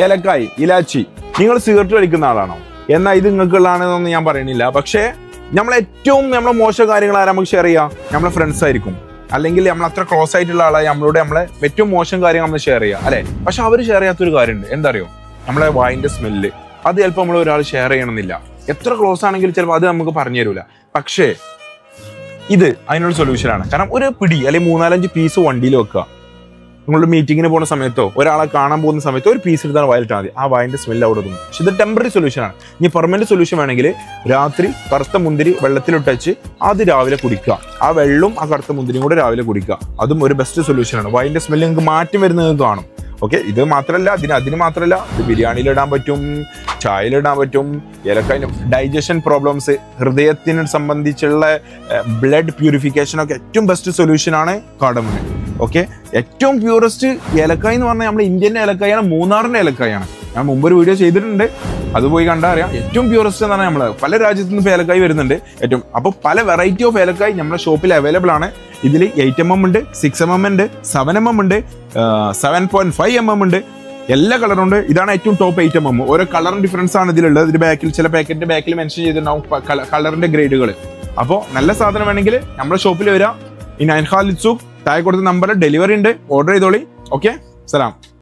ഏലക്കായ്, ഇലാച്ചി. നിങ്ങൾ സിഗരറ്റ് വലിക്കുന്ന ആളാണോ? എന്നാൽ ഇത് നിങ്ങൾക്കുള്ളതാണെന്നൊന്നും ഞാൻ പറയുന്നില്ല. പക്ഷേ നമ്മളെ മോശം കാര്യങ്ങൾ ആരാ നമുക്ക് ഷെയർ ചെയ്യുക? നമ്മളെ ഫ്രണ്ട്സ് ആയിരിക്കും, അല്ലെങ്കിൽ നമ്മൾ അത്ര ക്ലോസ് ആയിട്ടുള്ള ആളായി നമ്മളെ ഏറ്റവും മോശം കാര്യങ്ങൾ നമ്മൾ ഷെയർ ചെയ്യുക അല്ലെ. പക്ഷെ അവർ ഷെയർ ചെയ്യാത്തൊരു കാര്യമുണ്ട്, എന്താ അറിയോ? നമ്മളെ വായിന്റെ സ്മെല്ല്. അത് ചിലപ്പോൾ നമ്മൾ ഒരാൾ ഷെയർ ചെയ്യണമെന്നില്ല, എത്ര ക്ലോസ് ആണെങ്കിലും ചിലപ്പോൾ അത് നമുക്ക് പറഞ്ഞു തരൂല. പക്ഷേ ഇത് അതിനുള്ള സൊല്യൂഷനാണ്. കാരണം ഒരു പിടി അല്ലെങ്കിൽ 3-4-5 പീസ് വണ്ടിയിൽ വെക്കുക. നിങ്ങളുടെ മീറ്റിങ്ങിന് പോകുന്ന സമയത്തോ ഒരാളെ കാണാൻ പോകുന്ന സമയത്തോ ഒരു പീസ് എടുത്താൽ വയലിട്ടാൽ മതി, ആ വായിന്റെ സ്മെല്ല് അവിടെ ഒതുങ്ങും. പക്ഷെ ഇത് ടെമ്പററി സൊല്യൂഷനാണ്. ഇനി പെർമനന്റ് സൊല്യൂഷൻ വേണമെങ്കിൽ രാത്രി കറുത്ത മുന്തിരി വെള്ളത്തിലിട്ടച്ച് അത് രാവിലെ കുടിക്കുക. ആ വെള്ളവും ആ കറുത്ത മുന്തിരിയും കൂടെ രാവിലെ കുടിക്കുക. അതും ഒരു ബെസ്റ്റ് സൊല്യൂഷനാണ്. വായിന്റെ സ്മെല്ല് നിങ്ങൾക്ക് മാറ്റം വരുന്നത് കാണും. ഓക്കെ, ഇത് മാത്രമല്ല, അതിന് മാത്രമല്ല, ഇത് ബിരിയാണിയിലിടാൻ പറ്റും, ചായയിലിടാൻ പറ്റും. ഏലക്കായ ഡൈജഷൻ പ്രോബ്ലംസ്, ഹൃദയത്തിന് സംബന്ധിച്ചുള്ള ബ്ലഡ് പ്യൂരിഫിക്കേഷൻ ഒക്കെ ഏറ്റവും ബെസ്റ്റ് സൊല്യൂഷനാണ് കാർഡമൺ. ഓക്കെ, ഏറ്റവും പ്യൂറസ്റ്റ് ഏലക്കായ എന്ന് പറഞ്ഞാൽ നമ്മുടെ ഇന്ത്യൻ ഏലക്കായാണ്, മൂന്നാറിന്റെ ഏലക്കായാണ്. ഞാൻ മുമ്പ് ഒരു വീഡിയോ ചെയ്തിട്ടുണ്ട്, അത് പോയി കണ്ടാൽ അറിയാം. ഏറ്റവും പ്യൂറസ്റ്റ് എന്ന് പറഞ്ഞാൽ നമ്മൾ പല രാജ്യത്തു നിന്നും ഏലക്കായ് വരുന്നുണ്ട്. അപ്പോൾ പല വെറൈറ്റി ഓഫ് ഏലക്കായ് നമ്മുടെ ഷോപ്പിൽ അവൈലബിൾ ആണ്. ഇതിൽ 8mm ഉണ്ട്, 6mm ഉണ്ട്, 7mm ഉണ്ട്, 7.5mm ഉണ്ട്, എല്ലാ കളറും ഉണ്ട്. ഇതാണ് ഏറ്റവും ടോപ്പ് 8mm. ഓരോ കളറിന് ഡിഫറൻസ് ആണ് ഇതിലുള്ളത്. ഇതിന്റെ ബാക്കിൽ ചില പാക്കറ്റിന്റെ ബാക്കിൽ മെൻഷൻ ചെയ്തിട്ടുണ്ടാവും കളറിന്റെ ഗ്രേഡുകൾ. അപ്പോൾ നല്ല സാധനം വേണമെങ്കിൽ നമ്മുടെ ഷോപ്പിൽ വരാം. ഈ 9 ഖാലിദ് സൂഖ് താഴെ കൊടുത്ത നമ്പറിൽ ഡെലിവറി ഉണ്ട്, ഓർഡർ ചെയ്തോളി. ഓക്കെ, സലാം.